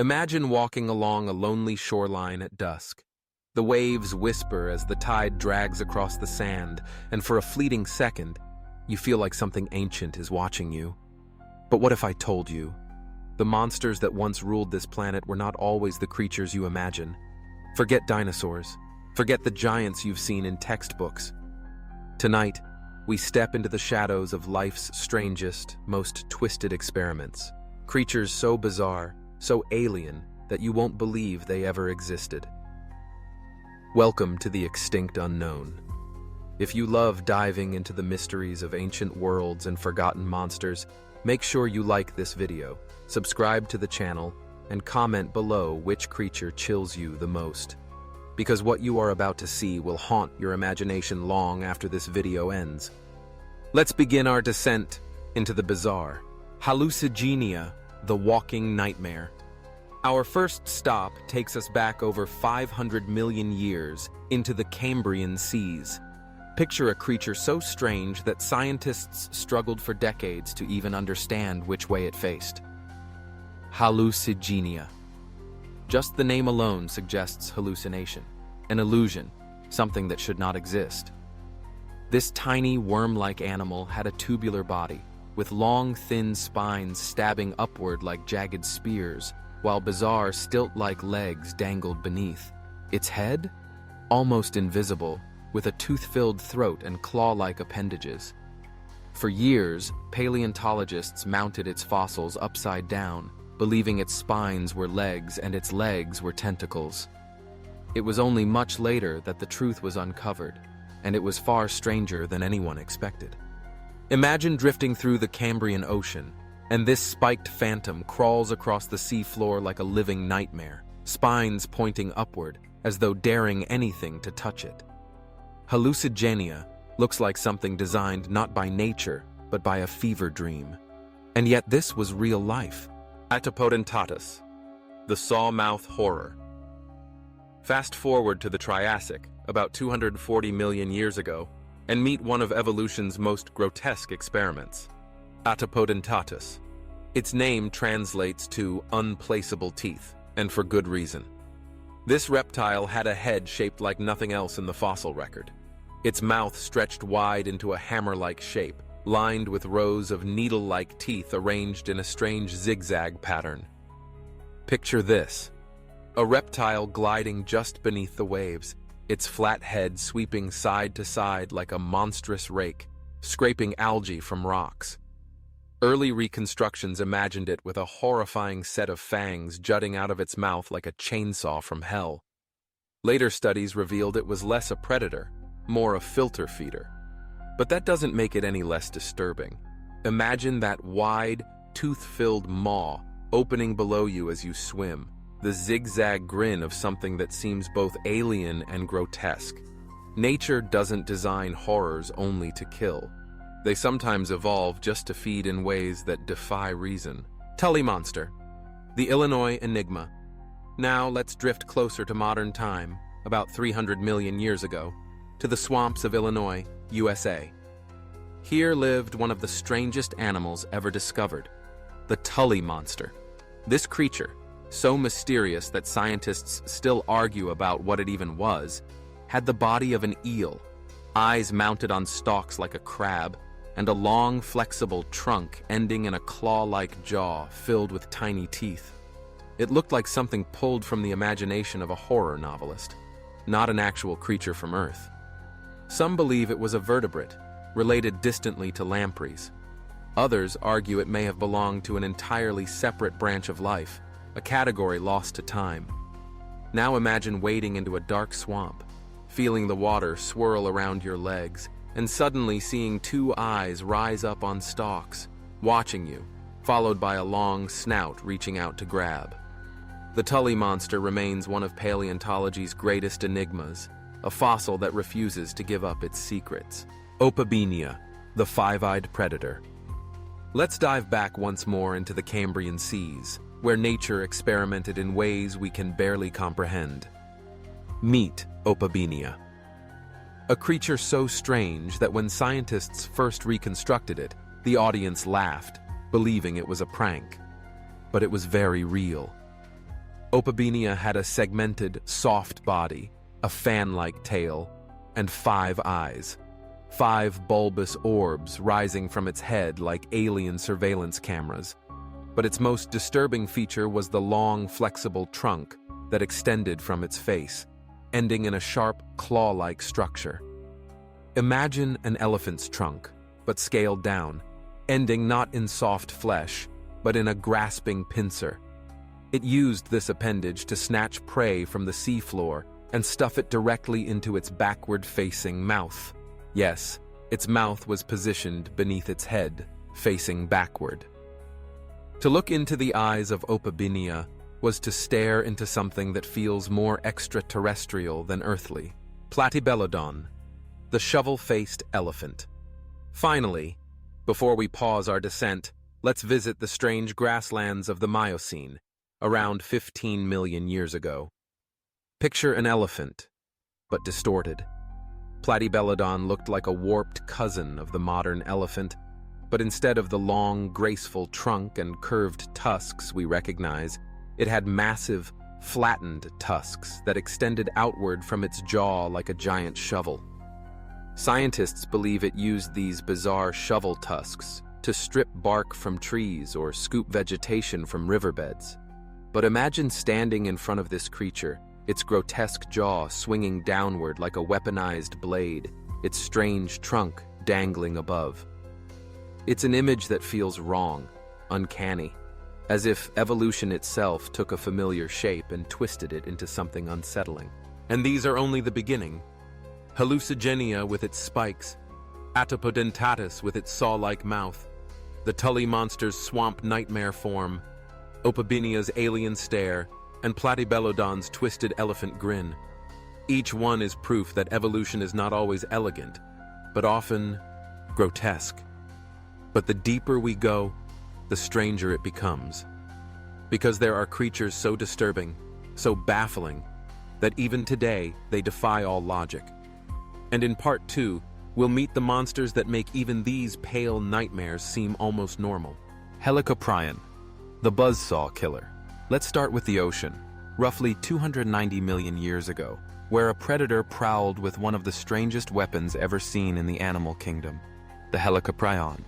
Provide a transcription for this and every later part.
Imagine walking along a lonely shoreline at dusk. The waves whisper as the tide drags across the sand, and for a fleeting second, you feel like something ancient is watching you. But what if I told you? The monsters that once ruled this planet were not always the creatures you imagine. Forget dinosaurs. Forget the giants you've seen in textbooks. Tonight, we step into the shadows of life's strangest, most twisted experiments. Creatures so bizarre, so alien, that you won't believe they ever existed. Welcome to the extinct unknown. If you love diving into the mysteries of ancient worlds and forgotten monsters, make sure you like this video, subscribe to the channel, and comment below which creature chills you the most. Because what you are about to see will haunt your imagination long after this video ends. Let's begin our descent into the bizarre. Hallucigenia, the walking nightmare. Our first stop takes us back over 500 million years into the Cambrian seas. Picture a creature so strange that scientists struggled for decades to even understand which way it faced. Hallucigenia. Just the name alone suggests hallucination, an illusion, something that should not exist. This tiny worm-like animal had a tubular body, with long, thin spines stabbing upward like jagged spears, while bizarre stilt-like legs dangled beneath. Its head? Almost invisible, with a tooth-filled throat and claw-like appendages. For years, paleontologists mounted its fossils upside down, believing its spines were legs and its legs were tentacles. It was only much later that the truth was uncovered, and it was far stranger than anyone expected. Imagine drifting through the Cambrian Ocean, and this spiked phantom crawls across the seafloor like a living nightmare, spines pointing upward, as though daring anything to touch it. Hallucigenia looks like something designed not by nature, but by a fever dream. And yet this was real life. Atopodentatus, the sawmouth horror. Fast forward to the Triassic, about 240 million years ago, and meet one of evolution's most grotesque experiments. Atopodentatus. Its name translates to unplaceable teeth, and for good reason. This reptile had a head shaped like nothing else in the fossil record. Its mouth stretched wide into a hammer-like shape, lined with rows of needle-like teeth arranged in a strange zigzag pattern. Picture this: a reptile gliding just beneath the waves, its flat head sweeping side to side like a monstrous rake, scraping algae from rocks. Early reconstructions imagined it with a horrifying set of fangs jutting out of its mouth like a chainsaw from hell. Later studies revealed it was less a predator, more a filter feeder. But that doesn't make it any less disturbing. Imagine that wide, tooth-filled maw opening below you as you swim, the zigzag grin of something that seems both alien and grotesque. Nature doesn't design horrors only to kill. They sometimes evolve just to feed in ways that defy reason. Tully monster, the Illinois enigma. Now let's drift closer to modern time, about 300 million years ago, to the swamps of Illinois, USA. Here lived one of the strangest animals ever discovered, the Tully monster. This creature, so mysterious that scientists still argue about what it even was, had the body of an eel, eyes mounted on stalks like a crab, and a long, flexible trunk ending in a claw-like jaw filled with tiny teeth. It looked like something pulled from the imagination of a horror novelist, not an actual creature from Earth. Some believe it was a vertebrate, related distantly to lampreys. Others argue it may have belonged to an entirely separate branch of life, a category lost to time. Now imagine wading into a dark swamp, feeling the water swirl around your legs, and suddenly seeing two eyes rise up on stalks, watching you, followed by a long snout reaching out to grab. The Tully monster remains one of paleontology's greatest enigmas, a fossil that refuses to give up its secrets. Opabenia, the five-eyed predator. Let's dive back once more into the Cambrian seas, where nature experimented in ways we can barely comprehend. Meet Opabenia. A creature so strange that when scientists first reconstructed it, the audience laughed, believing it was a prank. But it was very real. Opabinia had a segmented, soft body, a fan-like tail, and 5 eyes. 5 bulbous orbs rising from its head like alien surveillance cameras. But its most disturbing feature was the long, flexible trunk that extended from its face, ending in a sharp, claw-like structure. Imagine an elephant's trunk, but scaled down, ending not in soft flesh, but in a grasping pincer. It used this appendage to snatch prey from the seafloor and stuff it directly into its backward-facing mouth. Yes, its mouth was positioned beneath its head, facing backward. To look into the eyes of Opabinia was to stare into something that feels more extraterrestrial than earthly. Platybelodon, the shovel-faced elephant. Finally, before we pause our descent, let's visit the strange grasslands of the Miocene, around 15 million years ago. Picture an elephant, but distorted. Platybelodon looked like a warped cousin of the modern elephant, but instead of the long, graceful trunk and curved tusks we recognize, it had massive, flattened tusks that extended outward from its jaw like a giant shovel. Scientists believe it used these bizarre shovel tusks to strip bark from trees or scoop vegetation from riverbeds. But imagine standing in front of this creature, its grotesque jaw swinging downward like a weaponized blade, its strange trunk dangling above. It's an image that feels wrong, uncanny, as if evolution itself took a familiar shape and twisted it into something unsettling. And these are only the beginning. Hallucigenia with its spikes, Atopodentatus with its saw-like mouth, the Tully monster's swamp nightmare form, Opabinia's alien stare, and Platybelodon's twisted elephant grin. Each one is proof that evolution is not always elegant, but often grotesque. But the deeper we go, the stranger it becomes. Because there are creatures so disturbing, so baffling, that even today they defy all logic. And in part 2, we'll meet the monsters that make even these pale nightmares seem almost normal. Helicoprion, the buzzsaw killer. Let's start with the ocean, roughly 290 million years ago, where a predator prowled with one of the strangest weapons ever seen in the animal kingdom, the Helicoprion.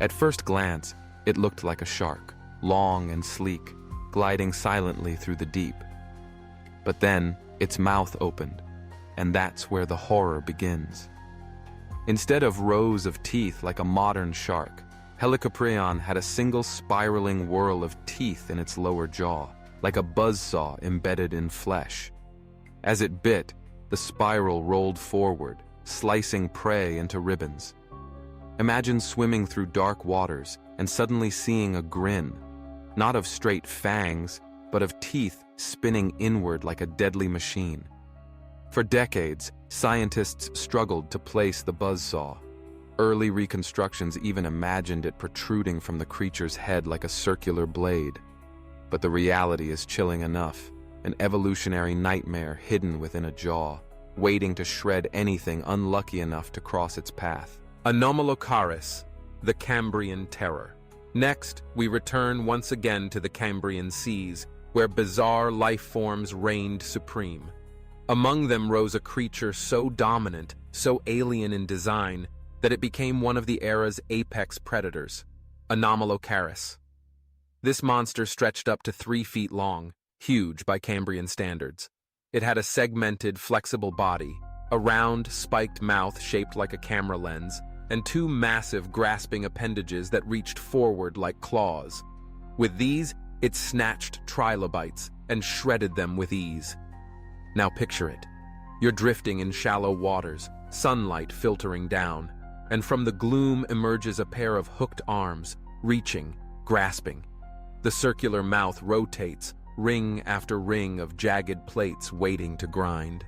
At first glance, it looked like a shark, long and sleek, gliding silently through the deep. But then, its mouth opened, and that's where the horror begins. Instead of rows of teeth like a modern shark, Helicoprion had a single spiraling whirl of teeth in its lower jaw, like a buzzsaw embedded in flesh. As it bit, the spiral rolled forward, slicing prey into ribbons. Imagine swimming through dark waters and suddenly seeing a grin, not of straight fangs, but of teeth spinning inward like a deadly machine. For decades, scientists struggled to place the buzzsaw. Early reconstructions even imagined it protruding from the creature's head like a circular blade. But the reality is chilling enough, an evolutionary nightmare hidden within a jaw, waiting to shred anything unlucky enough to cross its path. Anomalocaris, the Cambrian terror. Next, we return once again to the Cambrian seas, where bizarre life forms reigned supreme. Among them rose a creature so dominant, so alien in design, that it became one of the era's apex predators, Anomalocaris. This monster stretched up to 3 feet long, huge by Cambrian standards. It had a segmented, flexible body, a round, spiked mouth shaped like a camera lens, and 2 massive, grasping appendages that reached forward like claws. With these, it snatched trilobites and shredded them with ease. Now picture it. You're drifting in shallow waters, sunlight filtering down, and from the gloom emerges a pair of hooked arms, reaching, grasping. The circular mouth rotates, ring after ring of jagged plates waiting to grind.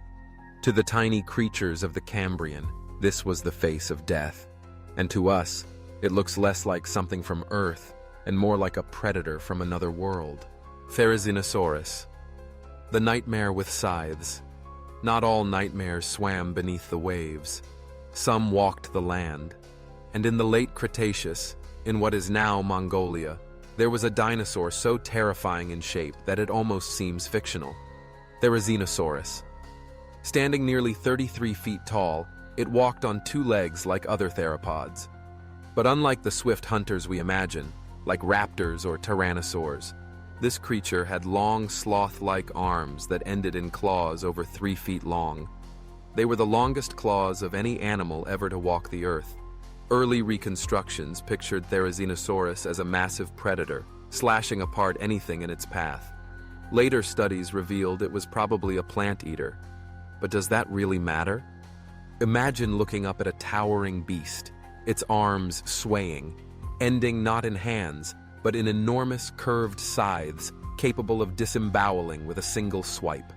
To the tiny creatures of the Cambrian, this was the face of death. And to us, it looks less like something from Earth and more like a predator from another world. Therizinosaurus, the nightmare with scythes. Not all nightmares swam beneath the waves. Some walked the land. And in the late Cretaceous, in what is now Mongolia, There was a dinosaur so terrifying in shape that it almost seems fictional. Therizinosaurus. Standing nearly 33 feet tall, it walked on two legs like other theropods. But unlike the swift hunters we imagine, like raptors or tyrannosaurs, this creature had long sloth-like arms that ended in claws over 3 feet long. They were the longest claws of any animal ever to walk the earth. Early reconstructions pictured Therizinosaurus as a massive predator, slashing apart anything in its path. Later studies revealed it was probably a plant eater. But does that really matter? Imagine looking up at a towering beast, its arms swaying, ending not in hands, but in enormous curved scythes capable of disemboweling with a single swipe.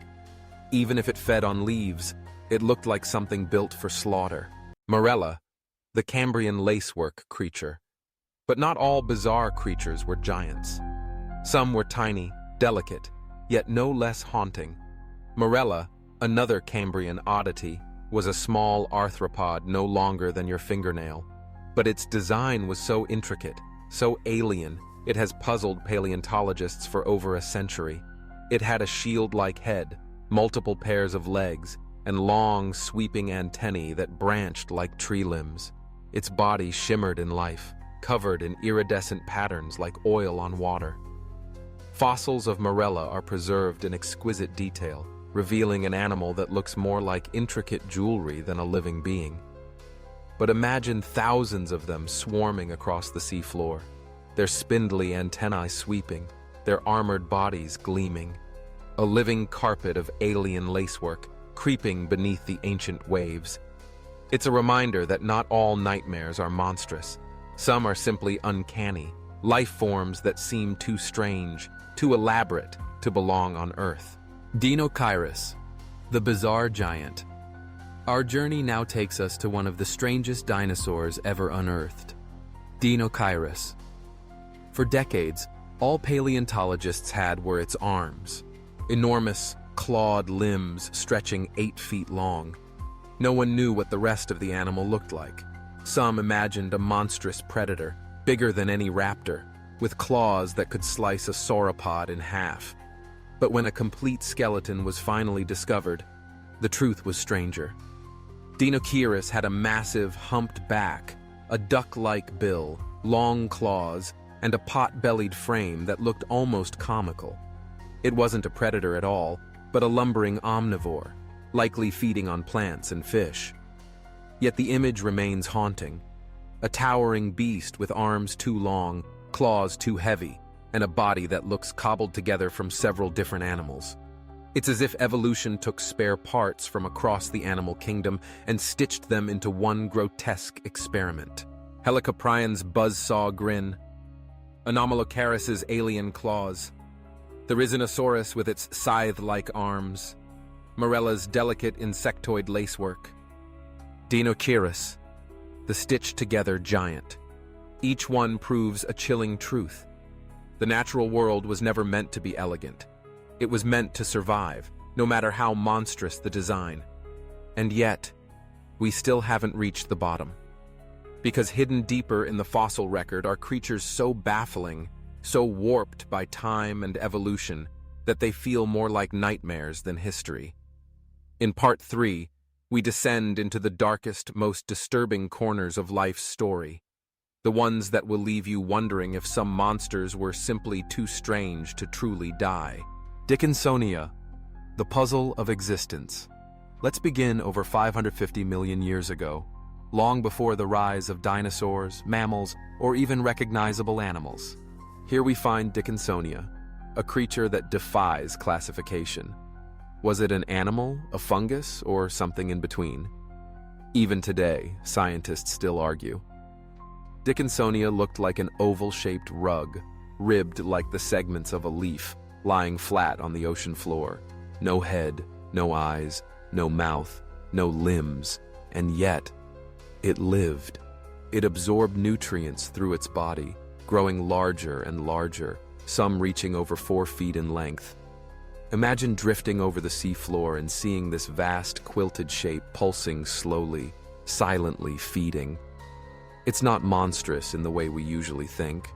Even if it fed on leaves, it looked like something built for slaughter. Morella, the Cambrian lacework creature. But not all bizarre creatures were giants. Some were tiny, delicate, yet no less haunting. Morella, another Cambrian oddity, was a small arthropod no longer than your fingernail. But its design was so intricate, so alien, it has puzzled paleontologists for over a century. It had a shield-like head, multiple pairs of legs, and long, sweeping antennae that branched like tree limbs. Its body shimmered in life, covered in iridescent patterns like oil on water. Fossils of Morella are preserved in exquisite detail, revealing an animal that looks more like intricate jewelry than a living being. But imagine thousands of them swarming across the seafloor, their spindly antennae sweeping, their armored bodies gleaming. A living carpet of alien lacework creeping beneath the ancient waves. It's a reminder that not all nightmares are monstrous. Some are simply uncanny, life forms that seem too strange, too elaborate to belong on Earth. Deinocheirus, the bizarre giant. Our journey now takes us to one of the strangest dinosaurs ever unearthed, Deinocheirus. For decades, all paleontologists had were its arms, enormous, clawed limbs stretching 8 feet long. No one knew what the rest of the animal looked like. Some imagined a monstrous predator, bigger than any raptor, with claws that could slice a sauropod in half. But when a complete skeleton was finally discovered, the truth was stranger. Deinocheirus had a massive, humped back, a duck-like bill, long claws, and a pot-bellied frame that looked almost comical. It wasn't a predator at all, but a lumbering omnivore, likely feeding on plants and fish. Yet the image remains haunting. A towering beast with arms too long, claws too heavy, and a body that looks cobbled together from several different animals. It's as if evolution took spare parts from across the animal kingdom and stitched them into one grotesque experiment. Helicoprions' buzzsaw grin, Anomalocaris' alien claws, Therizinosaurus with its scythe-like arms, Morella's delicate insectoid lacework, Deinocheirus, the stitched-together giant. Each one proves a chilling truth. The natural world was never meant to be elegant. It was meant to survive, no matter how monstrous the design. And yet, we still haven't reached the bottom. Because hidden deeper in the fossil record are creatures so baffling, so warped by time and evolution, that they feel more like nightmares than history. In Part 3, we descend into the darkest, most disturbing corners of life's story, the ones that will leave you wondering if some monsters were simply too strange to truly die. Dickinsonia, the puzzle of existence. Let's begin over 550 million years ago, long before the rise of dinosaurs, mammals, or even recognizable animals. Here we find Dickinsonia, a creature that defies classification. Was it an animal, a fungus, or something in between? Even today, scientists still argue. Dickinsonia looked like an oval-shaped rug, ribbed like the segments of a leaf, lying flat on the ocean floor. No head, no eyes, no mouth, no limbs, and yet, it lived. It absorbed nutrients through its body, growing larger and larger, some reaching over 4 feet in length. Imagine drifting over the seafloor and seeing this vast quilted shape pulsing slowly, silently feeding. It's not monstrous in the way we usually think,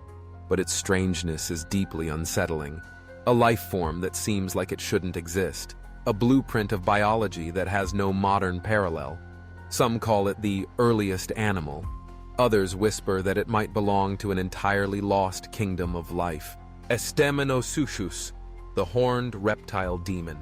but its strangeness is deeply unsettling. A life form that seems like it shouldn't exist. A blueprint of biology that has no modern parallel. Some call it the earliest animal. Others whisper that it might belong to an entirely lost kingdom of life. Estamenosauchus, the horned reptile demon.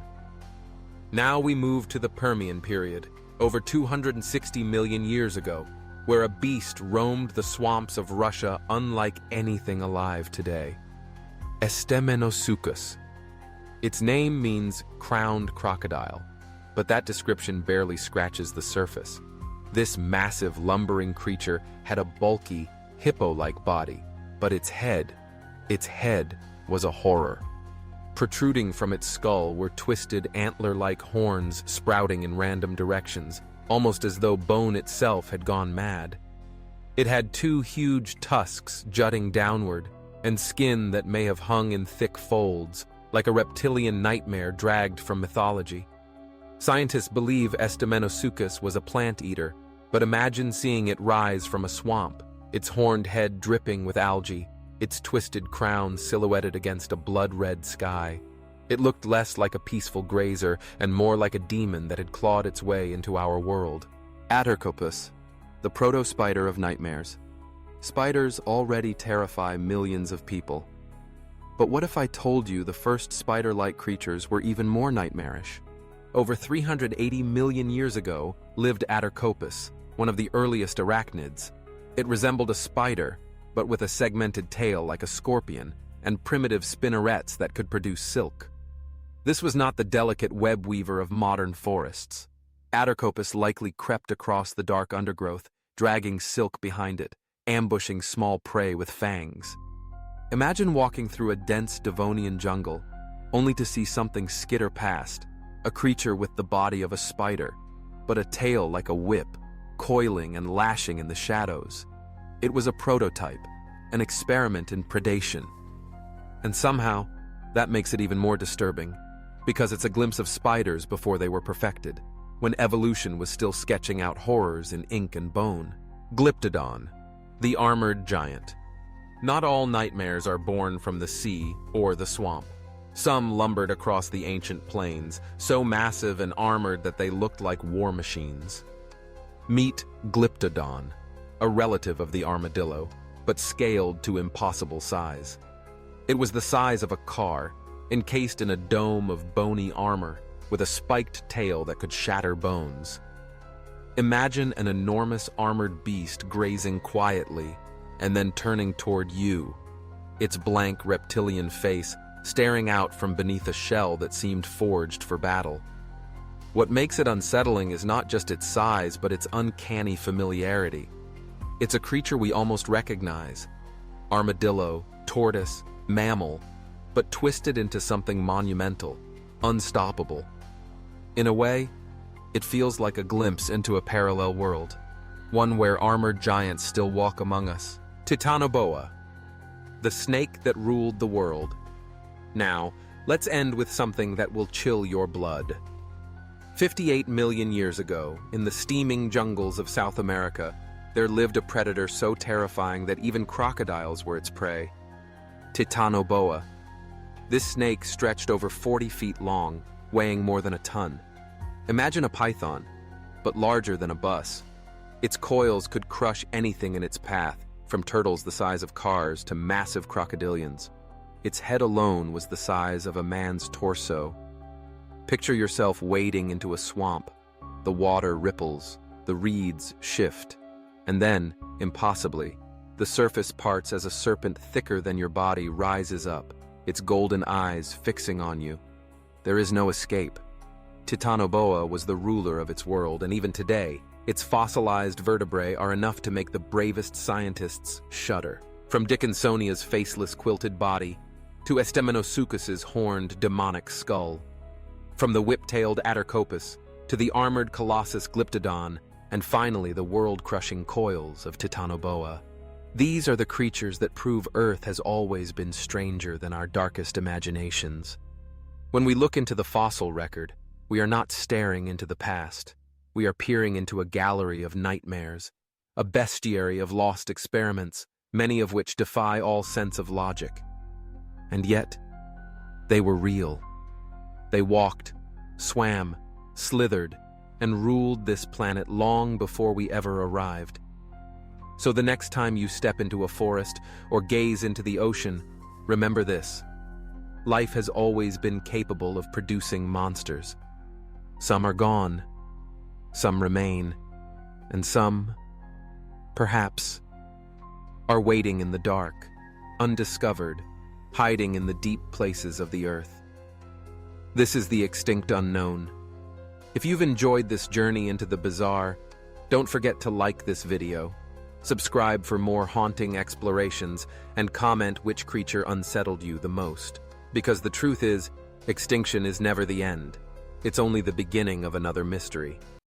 Now we move to the Permian period, over 260 million years ago, where a beast roamed the swamps of Russia unlike anything alive today. Estamenosauchus. Its name means crowned crocodile, but that description barely scratches the surface. This massive, lumbering creature had a bulky, hippo-like body, but its head was a horror. Protruding from its skull were twisted antler-like horns sprouting in random directions, almost as though bone itself had gone mad. It had two huge tusks jutting downward, and skin that may have hung in thick folds, like a reptilian nightmare dragged from mythology. Scientists believe Estamenosauchus was a plant eater, but imagine seeing it rise from a swamp, its horned head dripping with algae, its twisted crown silhouetted against a blood-red sky. It looked less like a peaceful grazer and more like a demon that had clawed its way into our world. Atercopus, the proto-spider of nightmares. Spiders already terrify millions of people. But what if I told you the first spider-like creatures were even more nightmarish? Over 380 million years ago lived Atercopus, one of the earliest arachnids. It resembled a spider, but with a segmented tail like a scorpion, and primitive spinnerets that could produce silk. This was not the delicate web weaver of modern forests. Atercopus likely crept across the dark undergrowth, dragging silk behind it, ambushing small prey with fangs. Imagine walking through a dense Devonian jungle, only to see something skitter past, a creature with the body of a spider, but a tail like a whip, coiling and lashing in the shadows. It was a prototype, an experiment in predation. And somehow, that makes it even more disturbing, because it's a glimpse of spiders before they were perfected, when evolution was still sketching out horrors in ink and bone. Glyptodon, the armored giant. Not all nightmares are born from the sea or the swamp. Some lumbered across the ancient plains, so massive and armored that they looked like war machines. Meet Glyptodon, a relative of the armadillo, but scaled to impossible size. It was the size of a car, encased in a dome of bony armor, with a spiked tail that could shatter bones. Imagine an enormous armored beast grazing quietly, and then turning toward you, its blank reptilian face staring out from beneath a shell that seemed forged for battle. What makes it unsettling is not just its size, but its uncanny familiarity. It's a creature we almost recognize. Armadillo, tortoise, mammal, but twisted into something monumental, unstoppable. In a way, it feels like a glimpse into a parallel world, one where armored giants still walk among us. Titanoboa, the snake that ruled the world. Now, let's end with something that will chill your blood. 58 million years ago, in the steaming jungles of South America, there lived a predator so terrifying that even crocodiles were its prey. Titanoboa. This snake stretched over 40 feet long, weighing more than a ton. Imagine a python, but larger than a bus. Its coils could crush anything in its path, from turtles the size of cars to massive crocodilians. Its head alone was the size of a man's torso. Picture yourself wading into a swamp. The water ripples, the reeds shift, and then, impossibly, the surface parts as a serpent thicker than your body rises up, its golden eyes fixing on you. There is no escape. Titanoboa was the ruler of its world, and even today, its fossilized vertebrae are enough to make the bravest scientists shudder. From Dickinsonia's faceless quilted body to Estamenosauchus's horned demonic skull. From the whip-tailed Atercopus to the armored colossus Glyptodon, and finally the world-crushing coils of Titanoboa. These are the creatures that prove Earth has always been stranger than our darkest imaginations. When we look into the fossil record, we are not staring into the past. We are peering into a gallery of nightmares, a bestiary of lost experiments, many of which defy all sense of logic. And yet, they were real. They walked, swam, slithered, and ruled this planet long before we ever arrived. So the next time you step into a forest or gaze into the ocean, remember this. Life has always been capable of producing monsters. Some are gone, some remain, and some, perhaps, are waiting in the dark, undiscovered, hiding in the deep places of the earth. This is the extinct unknown. If you've enjoyed this journey into the bizarre, don't forget to like this video, subscribe for more haunting explorations, and comment which creature unsettled you the most. Because the truth is, extinction is never the end. It's only the beginning of another mystery.